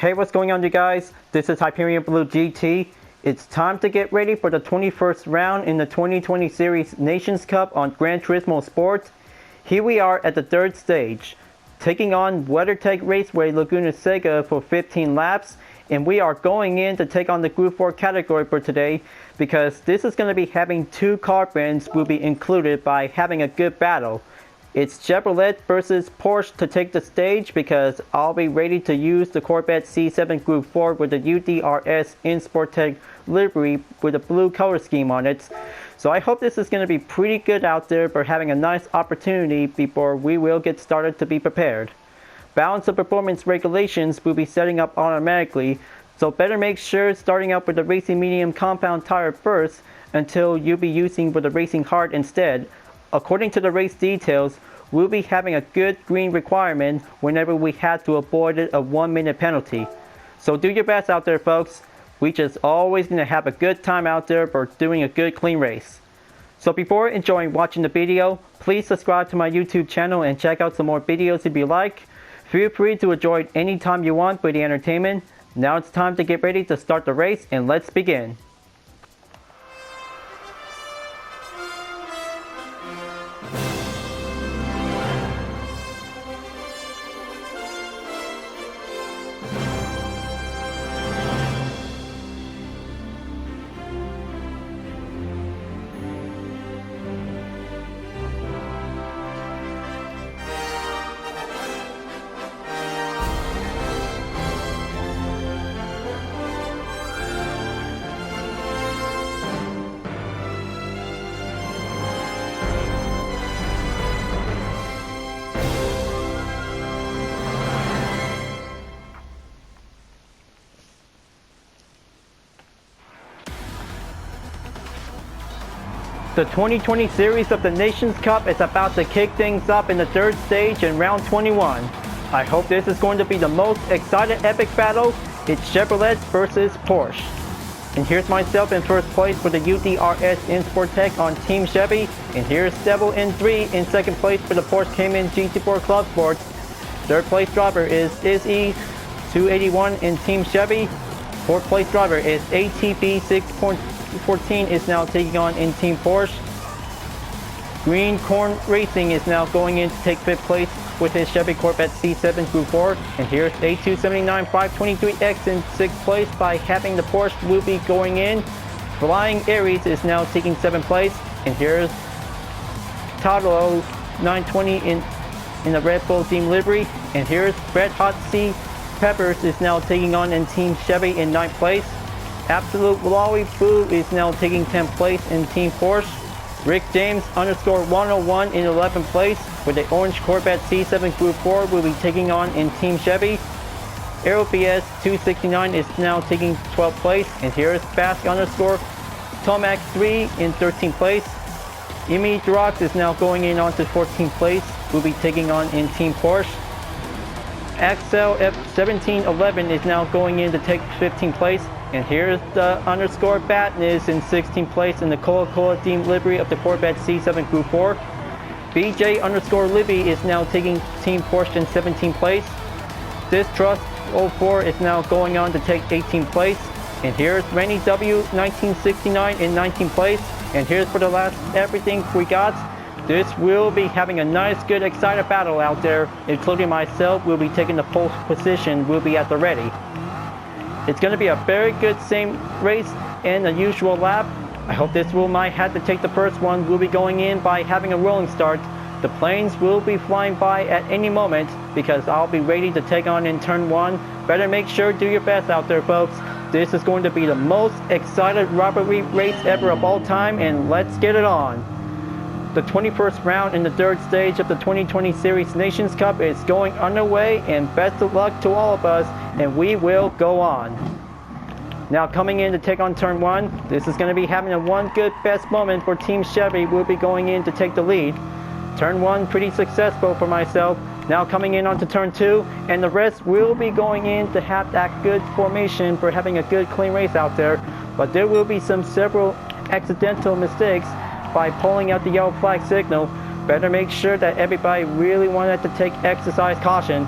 Hey, what's going on, you guys? This is Hyperion-Blue-GT. It's time to get ready for the 21st round in the 2020 Series Nations Cup on Gran Turismo Sport. Here we are at the third stage, taking on Weathertech Raceway Laguna Seca for 15 laps. And we are going in to take on the Group 4 category for today, because this is going to be having two car brands will be included by having a good battle. It's Chevrolet versus Porsche to take the stage, because I'll be ready to use the Corvette C7 Group 4 with the UDRS Sportec livery with a blue color scheme on it. So I hope this is going to be pretty good out there for having a nice opportunity before we will get started to be prepared. Balance of performance regulations will be setting up automatically, so better make sure starting out with the racing medium compound tire first until you'll be using with the racing hard instead. According to the race details, we'll be having a good green requirement whenever we had to avoid a 1-minute penalty. So do your best out there, folks. We just always need to have a good time out there for doing a good clean race. So before enjoying watching the video, please subscribe to my YouTube channel and check out some more videos if you like. Feel free to enjoy it anytime you want for the entertainment. Now it's time to get ready to start the race, and let's begin. The 2020 series of the Nations Cup is about to kick things up in the third stage in round 21. I hope this is going to be the most exciting epic battle. It's Chevrolet versus Porsche. And here's myself in first place for the UDRS Sportec on Team Chevy. And here's Devil in 3 in second place for the Porsche Cayman GT4 Clubsport. Third place driver is Izzy 281 in Team Chevy. Fourth place driver is ATB 6.14 is now taking on in Team Porsche. Green Corn Racing is now going in to take 5th place with his Chevy Corvette C7 Group 4. And here's A279 523X in 6th place by having the Porsche will be going in. Flying Aries is now taking 7th place. And here's Tadalo 920 in the Red Bull team livery. And here's Red Hot C Peppers is now taking on in Team Chevy in 9th place. Absolute Lowy Boo is now taking 10th place in Team Porsche. Rick James _ 101 in 11th place with the orange Corvette C7 Group 4 will be taking on in Team Chevy. AeroBS 269 is now taking 12th place. And here's Fast _ Tomac 3 in 13th place. Emi Drox is now going in onto 14th place, will be taking on in Team Porsche. Axel F1711 is now going in to take 15th place. And here's the _ Batness in 16th place in the Coca-Cola themed livery of the Corvette C7 Group 4. BJ _ Libby is now taking Team Porsche in 17th place. This Trust 04 is now going on to take 18th place. And here's Rennie W 1969 in 19th place. And here's for the last everything we got. This will be having a nice, good, excited battle out there, including myself. Will be taking the pole position, will be at the ready. It's going to be a very good same race and a usual lap. I hope this might have to take the first one. We'll be going in by having a rolling start. The planes will be flying by at any moment, because I'll be ready to take on in turn 1. Better make sure do your best out there, folks. This is going to be the most excited robbery race ever of all time, and let's get it on. The 21st round in the third stage of the 2020 Series Nations Cup is going underway, and best of luck to all of us, and we will go on. Now coming in to take on turn 1, this is going to be having a one good best moment for Team Chevy. Will be going in to take the lead. Turn 1 pretty successful for myself. Now coming in onto turn 2, and the rest will be going in to have that good formation for having a good clean race out there. But there will be several accidental mistakes by pulling out the yellow flag signal. Better make sure that everybody really wanted to take exercise caution.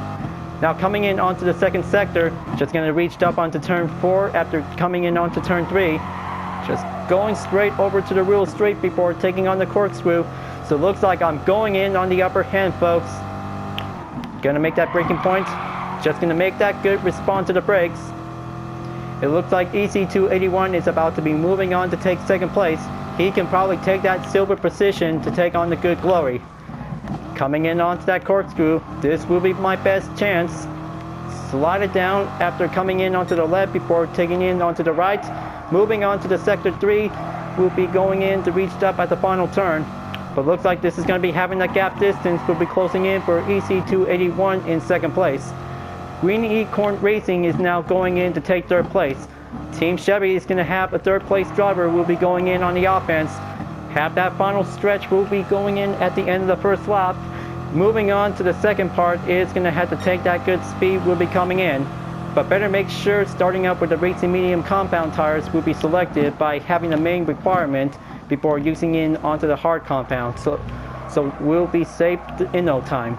Now coming in onto the second sector, just going to reach up onto turn 4 after coming in onto turn 3. Just going straight over to the real straight before taking on the corkscrew. So it looks like I'm going in on the upper hand, folks. Gonna make that braking point. Just gonna make that good respond to the brakes. It looks like EC281 is about to be moving on to take second place. He can probably take that silver position to take on the good glory. Coming in onto that corkscrew, this will be my best chance. Slide it down after coming in onto the left before taking in onto the right. Moving on to the sector 3, we'll be going in to reach up at the final turn. But looks like this is going to be having that gap distance. We'll be closing in for EC281 in second place. Green Acorn Racing is now going in to take third place. Team Chevy is going to have a third place driver who will be going in on the offense. Have that final stretch will be going in at the end of the first lap. Moving on to the second part, it's going to have to take that good speed will be coming in. But better make sure starting up with the racing medium compound tires will be selected by having the main requirement before using in onto the hard compound. So we'll be safe in no time.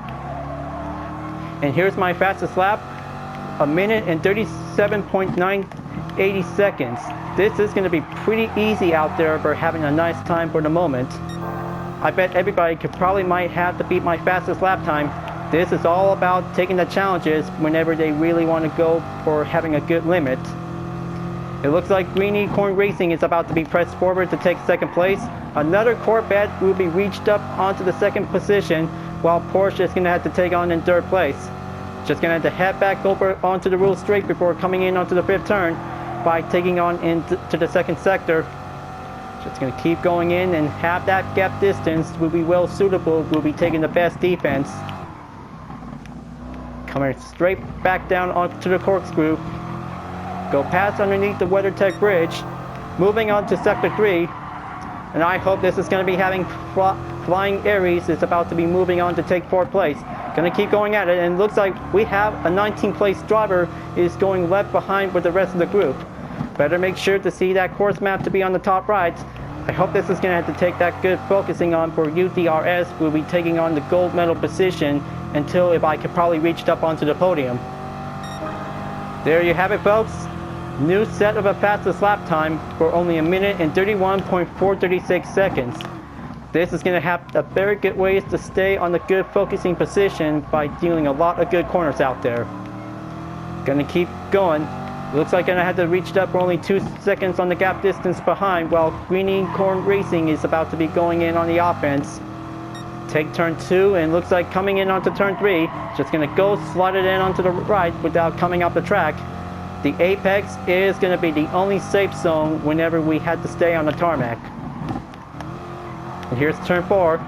And here's my fastest lap. 1 minute and 37.980 seconds. This is going to be pretty easy out there for having a nice time for the moment. I bet everybody might have to beat my fastest lap time. This is all about taking the challenges whenever they really want to go for having a good limit. It looks like Green Acorn Racing is about to be pressed forward to take second place. Another Corvette will be reached up onto the second position, while Porsche is going to have to take on in third place. Just going to have to head back over onto the real straight before coming in onto the fifth turn by taking on into the second sector. Just going to keep going in and have that gap distance will be well suitable. We'll be taking the best defense. Coming straight back down onto the corkscrew. Go past underneath the Weathertech bridge. Moving on to sector 3. And I hope this is going to be having Flying Aries is about to be moving on to take fourth place. Going to keep going at it, and it looks like we have a 19th place driver is going left behind with the rest of the group. Better make sure to see that course map to be on the top right. I hope this is going to have to take that good focusing on for UTRS. We'll be taking on the gold medal position until if I could probably reach up onto the podium. There you have it, folks. New set of a fastest lap time for only 1 minute and 31.436 seconds. This is going to have a very good ways to stay on the good focusing position by dealing a lot of good corners out there. Gonna keep going. Looks like I'm gonna have to reach up for only 2 seconds on the gap distance behind, while Green Acorn Racing is about to be going in on the offense. Take turn 2, and looks like coming in onto turn 3. Just gonna go slide it in onto the right without coming off the track. The apex is gonna be the only safe zone whenever we had to stay on the tarmac. And here's turn 4.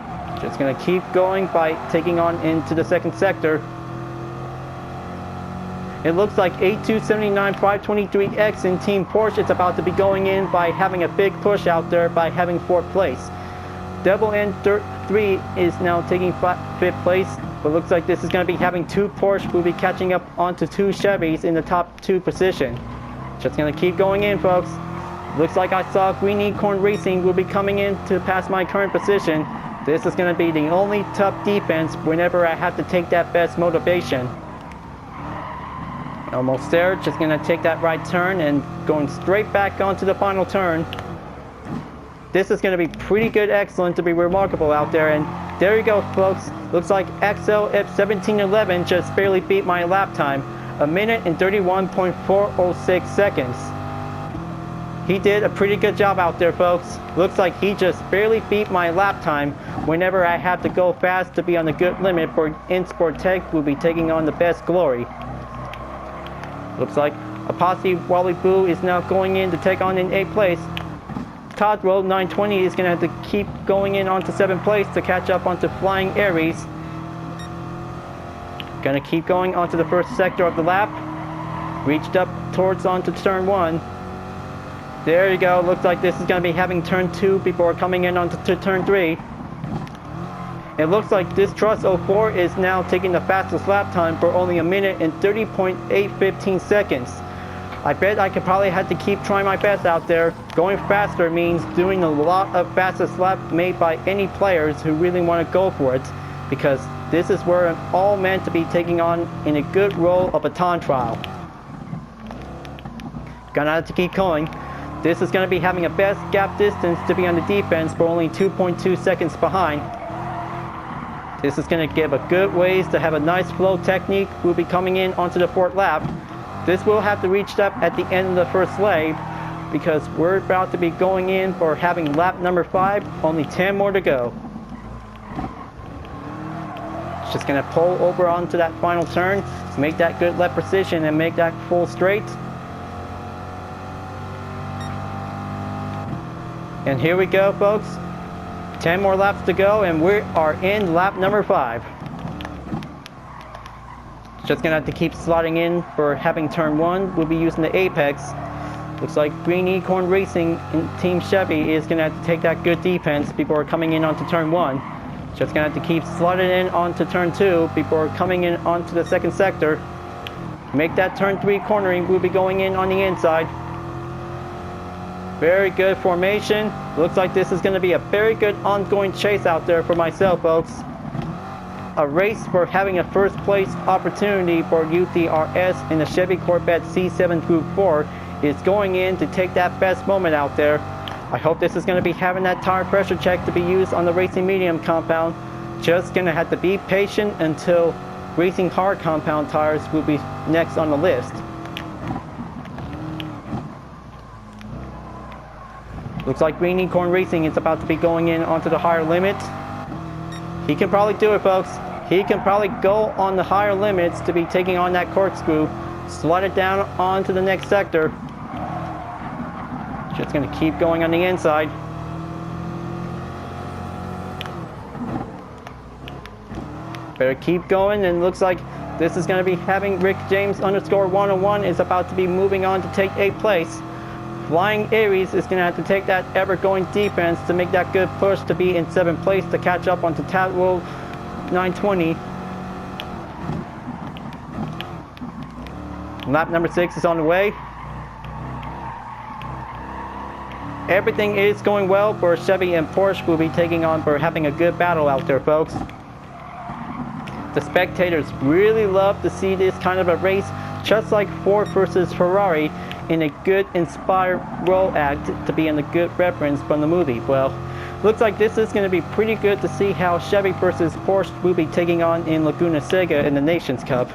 Just gonna keep going by taking on into the second sector. It looks like 8279 523X in Team Porsche is about to be going in by having a big push out there by having 4th place. Double N 3 is now taking 5th place, but looks like this is going to be having 2 Porsche will be catching up onto 2 Chevys in the top 2 position. Just going to keep going in, folks. Looks like I saw Green Acorn Racing will be coming in to pass my current position. This is going to be the only tough defense whenever I have to take that best motivation. Almost there, just going to take that right turn and going straight back onto the final turn. This is going to be pretty good, excellent to be remarkable out there. And there you go, folks. Looks like XLF1711 just barely beat my lap time. 1 minute and 31.406 seconds. He did a pretty good job out there, folks. Looks like he just barely beat my lap time whenever I have to go fast to be on the good limit for InSport Tech will be taking on the best glory. Looks like Apostle Wally Boo is now going in to take on in 8th place. Todd Road 920 is going to have to keep going in onto 7th place to catch up onto Flying Aries. Going to keep going onto the first sector of the lap. Reached up towards onto turn 1. There you go. Looks like this is going to be having turn 2 before coming in onto turn 3. It looks like this Trust 04 is now taking the fastest lap time for only 1 minute and 30.815 seconds. I bet I could probably have to keep trying my best out there. Going faster means doing a lot of fastest lap made by any players who really want to go for it, because this is where I'm all meant to be taking on in a good role of a time trial. Gonna have to keep going. This is going to be having a best gap distance to be on the defense, but only 2.2 seconds behind. This is going to give a good ways to have a nice flow technique. We'll be coming in onto the 4th lap. This will have to reach up at the end of the first leg because we're about to be going in for having lap number 5, only 10 more to go. Just going to pull over onto that final turn, make that good left precision and make that full straight. And here we go, folks. 10 more laps to go, and we are in lap number 5. Just gonna have to keep slotting in for having turn 1. We'll be using the apex. Looks like Green Acorn Racing in Team Chevy is gonna have to take that good defense before coming in onto turn 1. Just gonna have to keep slotting in onto turn 2 before coming in onto the 2nd sector. Make that turn 3 cornering. We'll be going in on the inside. Very good formation. Looks like this is going to be a very good ongoing chase out there for myself, folks. A race for having a first place opportunity for UTRS in the Chevy Corvette C7 Group 4 is going in to take that best moment out there. I hope this is going to be having that tire pressure check to be used on the Racing Medium compound. Just going to have to be patient until Racing Hard compound tires will be next on the list. Looks like Green Acorn Racing is about to be going in onto the higher limit. He can probably do it, folks. He can probably go on the higher limits to be taking on that corkscrew. Slide it down onto the next sector. Just going to keep going on the inside. Better keep going, and looks like this is going to be having Rick James _101 is about to be moving on to take 8th place. Flying Aries is going to have to take that ever-going defense to make that good push to be in 7th place to catch up onto Tatwell 920. Lap number 6 is on the way. Everything is going well for Chevy and Porsche. Will be taking on for having a good battle out there, folks. The spectators really love to see this kind of a race, just like Ford versus Ferrari, in a good inspired role act to be in a good reference from the movie. Well, looks like this is going to be pretty good to see how Chevy versus Porsche will be taking on in Laguna Seca in the Nations Cup.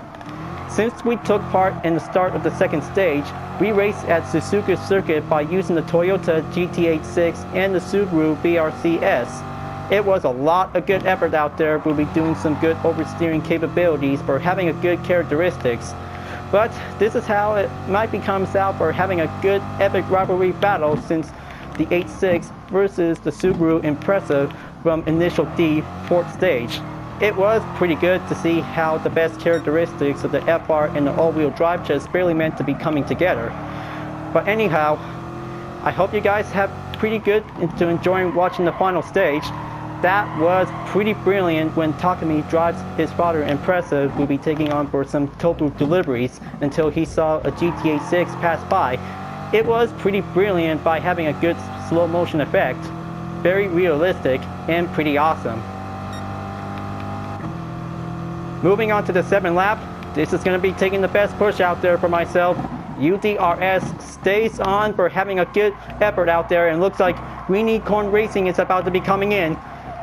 Since we took part in the start of the 2nd stage, we raced at Suzuka Circuit by using the Toyota GT86 and the Subaru BRCS. It was a lot of good effort out there. We'll be doing some good oversteering capabilities for having a good characteristics. But this is how it might become out for having a good epic rivalry battle, since the 8.6 versus the Subaru Impreza from Initial D 4th stage. It was pretty good to see how the best characteristics of the FR and the all-wheel drive just barely meant to be coming together. But anyhow, I hope you guys have pretty good into enjoying watching the final stage. That was pretty brilliant when Takumi drives his father Impreza will be taking on for some tofu deliveries until he saw a GTA 6 pass by. It was pretty brilliant by having a good slow motion effect. Very realistic and pretty awesome. Moving on to the 7th lap, this is going to be taking the best push out there for myself. UTRS stays on for having a good effort out there, and looks like Green Acorn Racing is about to be coming in.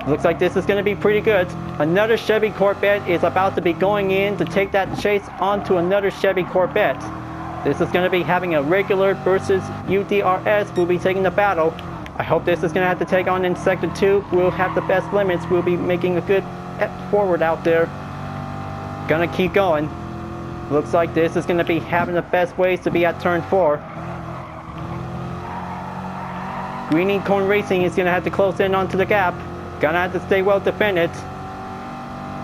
Looks like this is going to be pretty good. Another Chevy Corvette is about to be going in to take that chase onto another Chevy Corvette. This is going to be having a regular versus UTRS. We'll be taking the battle. I hope this is going to have to take on in Sector 2. We'll have the best limits. We'll be making a good forward out there. Gonna keep going. Looks like this is going to be having the best ways to be at turn 4. Green Acorn Racing is going to have to close in onto the gap. Gonna have to stay well defended.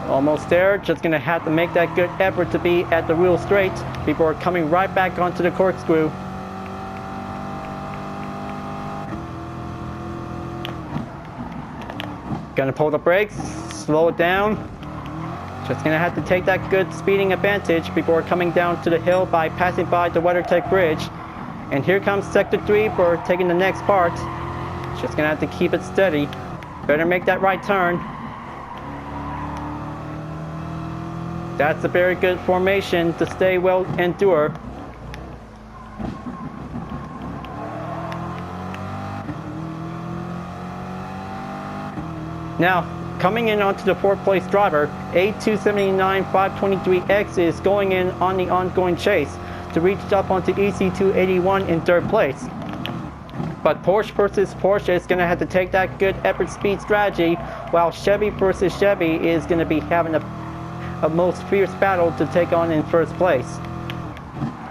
Almost there. Just gonna have to make that good effort to be at the real straight before coming right back onto the corkscrew. Gonna pull the brakes, slow it down. Just gonna have to take that good speeding advantage before coming down to the hill by passing by the Weathertech bridge. And here comes Sector 3 for taking the next part. Just gonna have to keep it steady. Better make that right turn. That's a very good formation to stay well endure. Now, coming in onto the 4th place driver, A279 523X is going in on the ongoing chase to reach up onto EC281 in 3rd place. But Porsche versus Porsche is going to have to take that good effort speed strategy, while Chevy versus Chevy is going to be having a most fierce battle to take on in 1st place.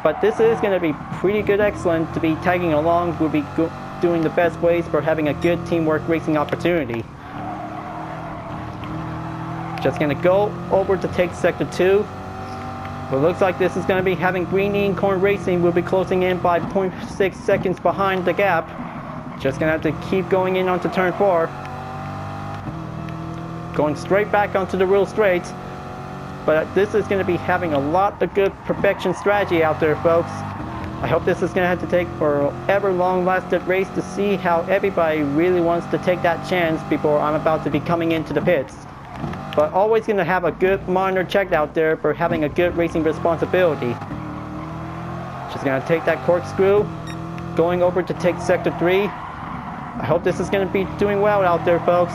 But this is going to be pretty good excellent to be tagging along. We'll be doing the best ways for having a good teamwork racing opportunity. Just going to go over to take sector 2. It looks like this is going to be having Green Unicorn Racing will be closing in by 0.6 seconds behind the gap. Just going to have to keep going in onto turn 4. Going straight back onto the real straight. But this is going to be having a lot of good perfection strategy out there, folks. I hope this is going to have to take forever long-lasted race to see how everybody really wants to take that chance before I'm about to be coming into the pits. But always going to have a good monitor checked out there for having a good racing responsibility. Just going to take that corkscrew, going over to take sector 3. I hope this is going to be doing well out there, folks.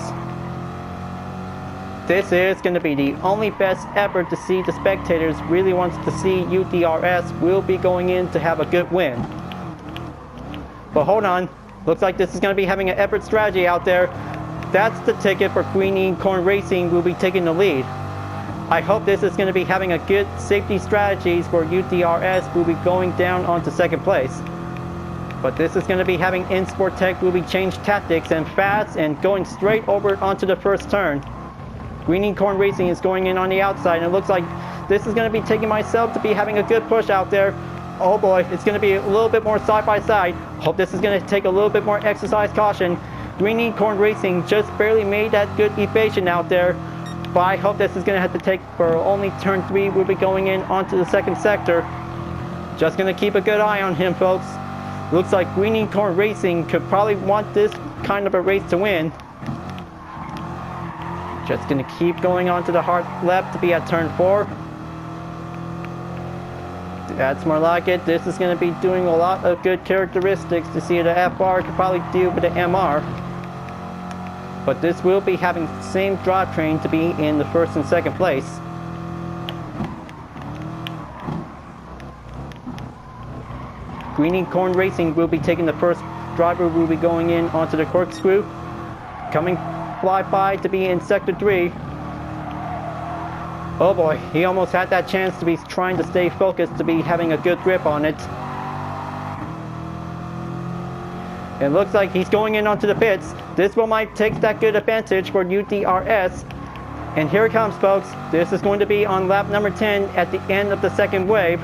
This is going to be the only best effort to see the spectators really wants to see UDRS will be going in to have a good win. But hold on, looks like this is going to be having an effort strategy out there. That's the ticket for Green Unicorn Racing will be taking the lead. I hope this is going to be having a good safety strategies for UDRS will be going down onto 2nd place. But this is going to be having Sportech will be changed tactics and fast and going straight over onto the 1st turn. Green Unicorn Racing is going in on the outside, and it looks like this is going to be taking myself to be having a good push out there. Oh boy, it's going to be a little bit more side by side. Hope this is going to take a little bit more exercise caution. Green Unicorn Racing just barely made that good evasion out there. But I hope this is going to have to take for only turn 3. We'll be going in onto the 2nd sector. Just going to keep a good eye on him, folks. Looks like Green Unicorn Racing could probably want this kind of a race to win. Just going to keep going on to the hard left to be at turn 4. That's more like it. This is going to be doing a lot of good characteristics to see the FR could probably deal with the MR. But this will be having the same drivetrain to be in the 1st and 2nd place. Green Unicorn Racing will be taking the 1st driver, will be going in onto the corkscrew. Coming fly by to be in sector 3. Oh boy, he almost had that chance to be trying to stay focused to be having a good grip on it. It looks like he's going in onto the pits. This one might take that good advantage for UDRS. And here it comes, folks. This is going to be on lap number 10 at the end of the 2nd wave.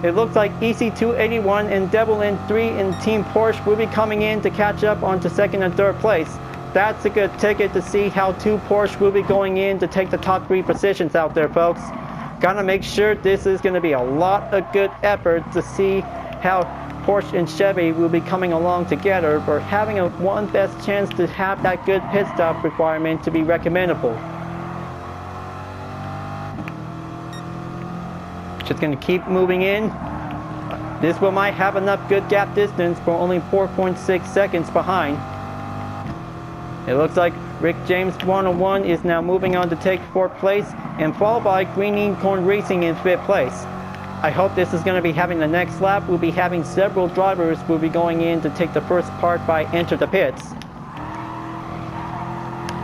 It looks like EC281 and Devil in 3 in Team Porsche will be coming in to catch up onto 2nd and 3rd place. That's a good ticket to see how 2 Porsche will be going in to take the top 3 positions out there, folks. Gotta make sure this is going to be a lot of good effort to see how Porsche and Chevy will be coming along together for having a one best chance to have that good pit stop requirement to be recommendable. Just going to keep moving in. This one might have enough good gap distance for only 4.6 seconds behind. It looks like Rick James 101 is now moving on to take 4th place, and followed by Green Unicorn Racing in 5th place. I hope this is going to be having the next lap. We'll be having several drivers will be going in to take the 1st part by enter the pits.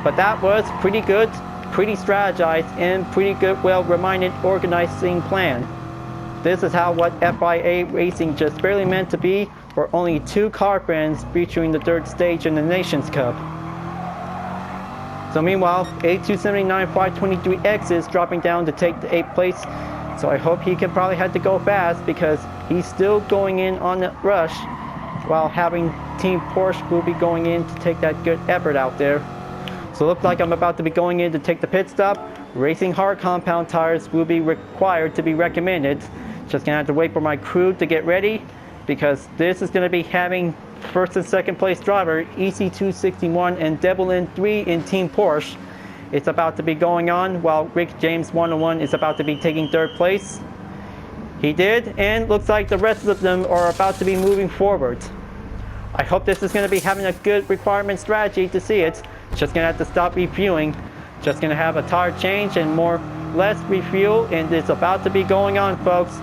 But that was pretty good, pretty strategized, and pretty good, well-reminded organizing plan. This is how what FIA Racing just barely meant to be for only 2 car friends featuring the 3rd stage in the Nations Cup. So meanwhile, A279 523X is dropping down to take the 8th place. So I hope he can probably have to go fast because he's still going in on the rush while having Team Porsche will be going in to take that good effort out there. So it looks like I'm about to be going in to take the pit stop. Racing hard compound tires will be required to be recommended. Just gonna have to wait for my crew to get ready because this is gonna be having 1st and 2nd place driver EC261 and Devil in 3 in Team Porsche. is about to be going on while Rick James 101 is about to be taking third place. He did, and looks like the rest of them are about to be moving forward. I hope this is going to be having a good requirement strategy to see it. Just going to have to stop refueling. Just going to have a tire change and less refuel, and it's about to be going on, folks.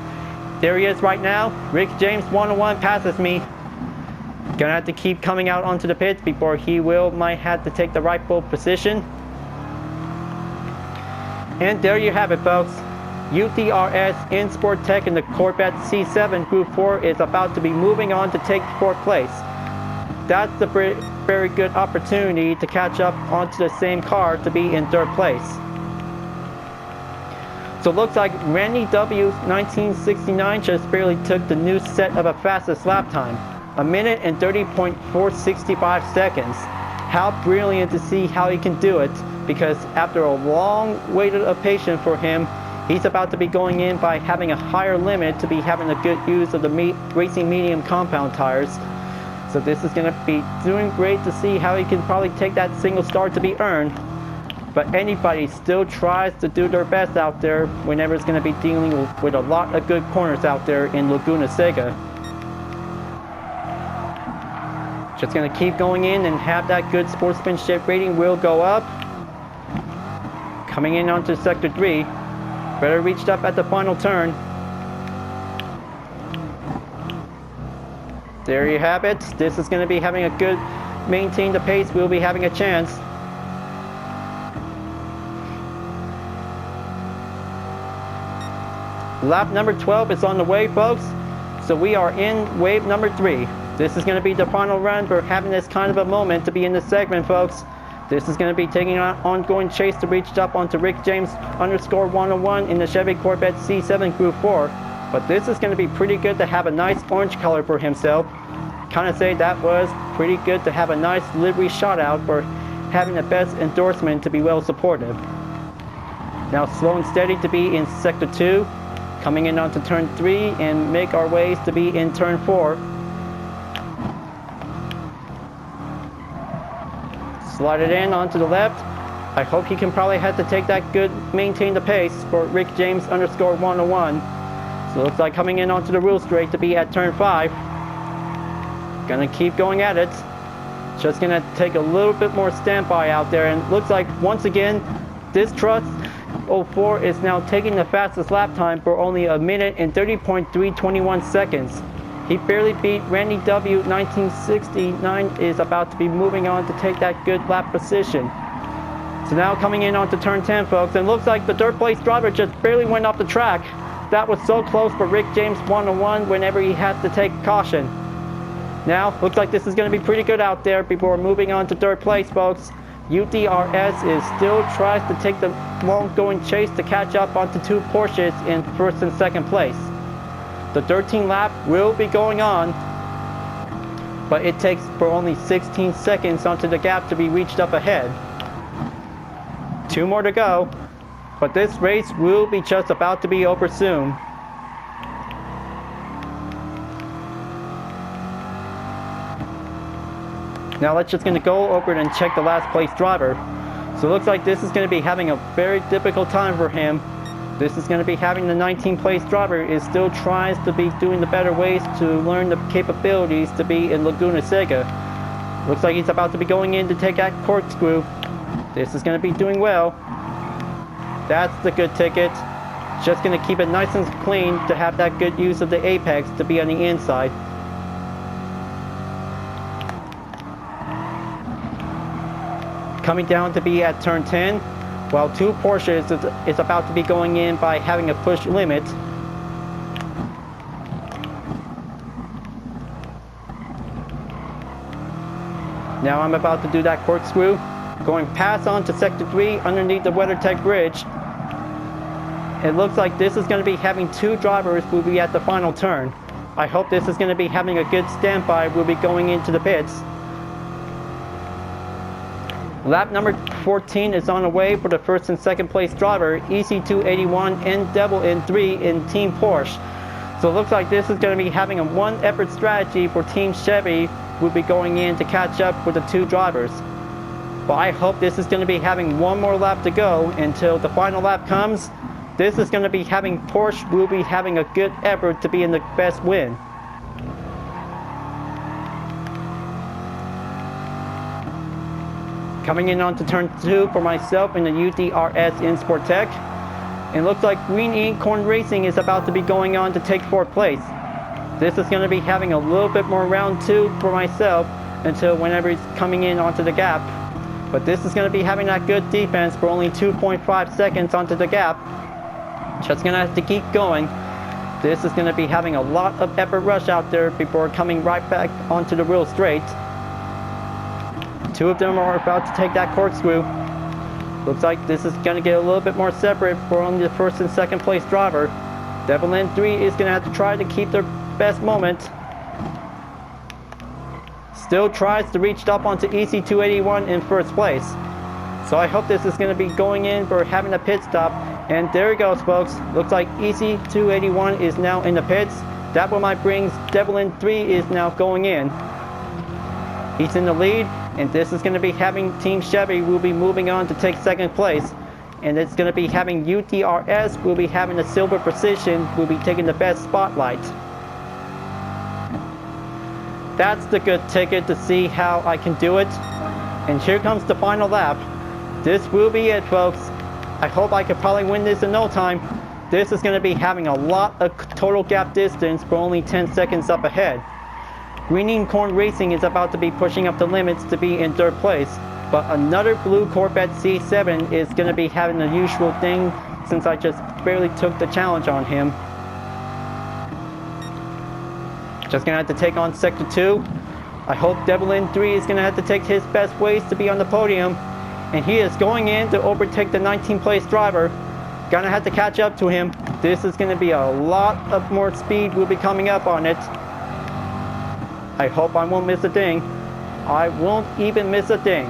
There he is right now. Rick James 101 passes me. Gonna have to keep coming out onto the pits before he might have to take the rightful position. And there you have it, folks. UTRS in Sport Tech in the Corvette C7 Group 4 is about to be moving on to take fourth place. That's a very good opportunity to catch up onto the same car to be in third place. So it looks like Randy W's 1969 just barely took the new set of a fastest lap time. 1 minute and 30.465 seconds. How brilliant to see how he can do it, because after a long wait of patience for him, he's about to be going in by having a higher limit to be having a good use of the racing medium compound tires. So this is going to be doing great to see how he can probably take that single star to be earned. But anybody still tries to do their best out there whenever it's going to be dealing with a lot of good corners out there in Laguna Seca. Just going to keep going in and have that good sportsmanship rating will go up. Coming in onto Sector 3. Better reached up at the final turn. There you have it. This is going to be having a good maintain the pace. We'll be having a chance. Lap number 12 is on the way, folks. So we are in wave number 3. This is going to be the final run for having this kind of a moment to be in this segment, folks. This is going to be taking an ongoing chase to reach up onto Rick James _101 in the Chevy Corvette C7 Group 4. But this is going to be pretty good to have a nice orange color for himself. Kind of say that was pretty good to have a nice livery shot out for having the best endorsement to be well supportive. Now slow and steady to be in Sector 2. Coming in onto Turn 3 and make our ways to be in Turn 4. Slide it in onto the left. I hope he can probably have to take that good, maintain the pace for Rick James _101. So it looks like coming in onto the real straight to be at Turn 5. Gonna keep going at it. Just gonna take a little bit more standby out there, and looks like once again this Trust 04 is now taking the fastest lap time for only 1 minute and 30.321 seconds. He barely beat Randy W 1969 is about to be moving on to take that good lap position. So now coming in onto Turn 10, folks, and looks like the third place driver just barely went off the track. That was so close for Rick James 101 whenever he had to take caution. Now, looks like this is going to be pretty good out there before moving on to third place, folks. UTRS is still tries to take the long-going chase to catch up onto 2 Porsches in first and second place. The 13th lap will be going on, but it takes for only 16 seconds onto the gap to be reached up ahead. 2 more to go, but this race will be just about to be over soon. Now let's just going to go over and check the last place driver. So it looks like this is going to be having a very difficult time for him. This is going to be having the 19th place driver is still tries to be doing the better ways to learn the capabilities to be in Laguna Seca. Looks like he's about to be going in to take that corkscrew. This is going to be doing well. That's the good ticket. Just going to keep it nice and clean to have that good use of the apex to be on the inside. Coming down to be at Turn 10, while 2 Porsches is about to be going in by having a push limit. Now I'm about to do that corkscrew, going past on to Sector 3 underneath the Weathertech bridge. It looks like this is going to be having 2 drivers will be at the final turn. I hope this is going to be having a good standby. We'll be going into the pits. Lap number 14 is on the way for the first and second place driver, EC281 and Devil in 3 in Team Porsche. So it looks like this is going to be having a one effort strategy for Team Chevy. Will be going in to catch up with the 2 drivers. But I hope this is going to be having one more lap to go until the final lap comes. This is going to be having Porsche will be having a good effort to be in the best win. Coming in onto turn 2 for myself in the UDRS in Sportec. It looks like Green Unicorn Racing is about to be going on to take 4th place. This is going to be having a little bit more round 2 for myself until whenever he's coming in onto the gap. But this is going to be having that good defense for only 2.5 seconds onto the gap. Just going to have to keep going. This is going to be having a lot of effort rush out there before coming right back onto the real straight. 2 of them are about to take that corkscrew. Looks like this is going to get a little bit more separate for only the 1st and 2nd place driver. Devil in 3 is going to have to try to keep their best moment. Still tries to reach up onto EC281 in 1st place. So I hope this is going to be going in for having a pit stop. And there he goes, folks. Looks like EC281 is now in the pits. That one might brings Devil in 3 is now going in. He's in the lead. And this is going to be having Team Chevy will be moving on to take 2nd place. And it's going to be having UDRS will be having the silver position, will be taking the best spotlight. That's the good ticket to see how I can do it. And here comes the final lap. This will be it, folks. I hope I could probably win this in no time. This is going to be having a lot of total gap distance for only 10 seconds up ahead. Green Unicorn Racing is about to be pushing up the limits to be in 3rd place, but another blue Corvette C7 is going to be having the usual thing since I just barely took the challenge on him. Just going to have to take on Sector 2. I hope Devil in 3 is going to have to take his best ways to be on the podium, and he is going in to overtake the 19th place driver. Gonna have to catch up to him. This is going to be a lot of more speed will be coming up on it. I hope I won't miss a ding. I won't even miss a ding.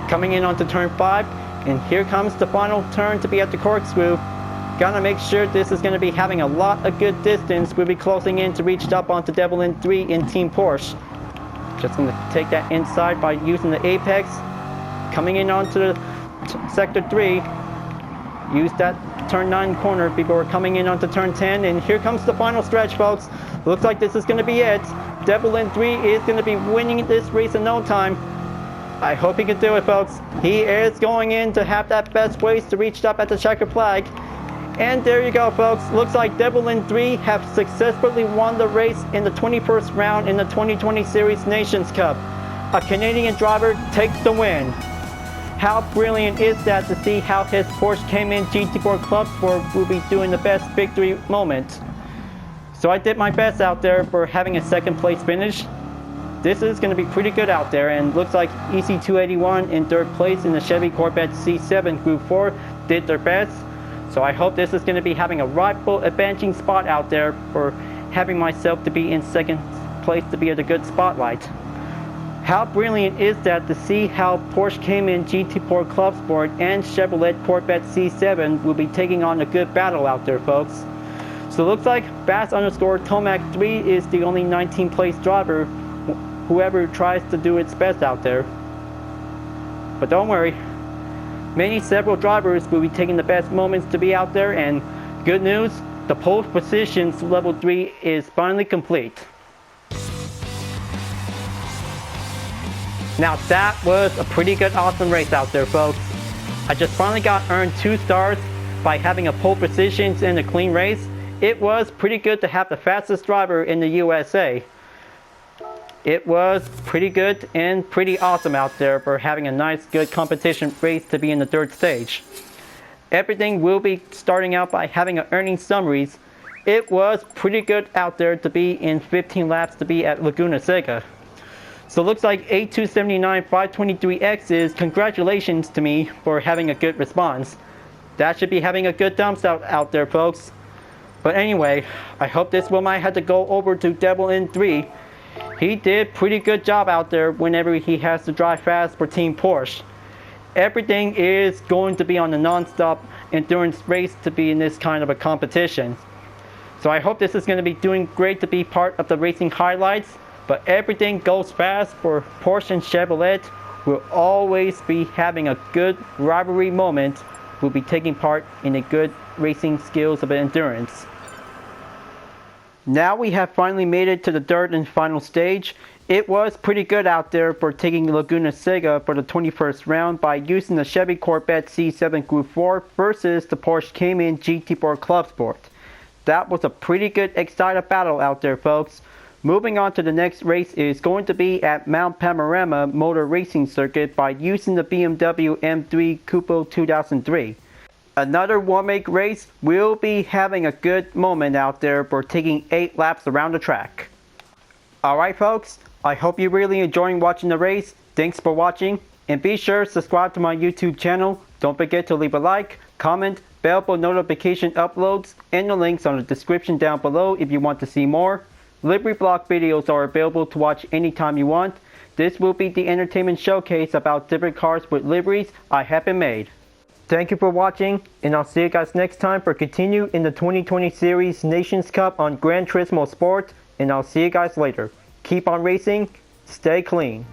Coming in onto turn 5, and here comes the final turn to be at the corkscrew. Gotta make sure this is going to be having a lot of good distance. We'll be closing in to reach up onto Devil in 3 in Team Porsche. Just going to take that inside by using the apex. Coming in onto the sector 3. Use that turn 9 corner before coming in onto turn 10, and here comes the final stretch, folks. Looks like this is going to be it. Devil in 3 is going to be winning this race in no time. I hope he can do it, folks. He is going in to have that best ways to reach up at the checker flag. And there you go, folks. Looks like Devil in 3 have successfully won the race in the 21st round in the 2020 Series Nations Cup. A Canadian driver takes the win. How brilliant is that to see how his Porsche Cayman GT4 Clubsport will be doing the best victory moment. So I did my best out there for having a 2nd place finish. This is going to be pretty good out there, and looks like EC281 in 3rd place in the Chevy Corvette C7 Group 4 did their best. So I hope this is going to be having a rightful advancing spot out there for having myself to be in 2nd place to be at a good spotlight. How brilliant is that to see how Porsche Cayman GT4 Clubsport and Chevrolet Corvette C7 will be taking on a good battle out there, folks. So it looks like Bass_Tomac 3 is the only 19th place driver, whoever tries to do its best out there. But don't worry, several drivers will be taking the best moments to be out there, and good news, the pole positions level 3 is finally complete. Now that was a pretty good awesome race out there, folks. I just finally got earned 2 stars by having a pole positions in a clean race. It was pretty good to have the fastest driver in the USA. It was pretty good and pretty awesome out there for having a nice good competition race to be in the 3rd stage. Everything will be starting out by having an earnings summaries. It was pretty good out there to be in 15 laps to be at Laguna Seca. So it looks like A279 523X is congratulations to me for having a good response. That should be having a good thumbs out there, folks. But anyway, I hope this one might have to go over to Devil in 3. He did pretty good job out there whenever he has to drive fast for Team Porsche. Everything is going to be on a non-stop endurance race to be in this kind of a competition. So I hope this is going to be doing great to be part of the racing highlights. but everything goes fast for Porsche and Chevrolet. Will always be having a good rivalry moment. Will be taking part in a good racing skills of endurance. Now we have finally made it to the third and final stage. It was pretty good out there for taking Laguna Seca for the 21st round by using the Chevy Corvette C7 Group 4 versus the Porsche Cayman GT4 Clubsport. That was a pretty good excited battle out there, folks. Moving on to the next race is going to be at Mount Panorama Motor Racing Circuit by using the BMW M3 Coupe 2003. Another one-make race will be having a good moment out there for taking 8 laps around the track. Alright folks, I hope you're really enjoying watching the race. Thanks for watching, and be sure to subscribe to my YouTube channel. Don't forget to leave a like, comment, bell for notification uploads, and the links on the description down below if you want to see more. Livery block videos are available to watch anytime you want. This will be the entertainment showcase about different cars with liveries I haven't made. Thank you for watching, and I'll see you guys next time for continue in the 2020 Series Nations Cup on Gran Turismo Sport, and I'll see you guys later. Keep on racing, stay clean.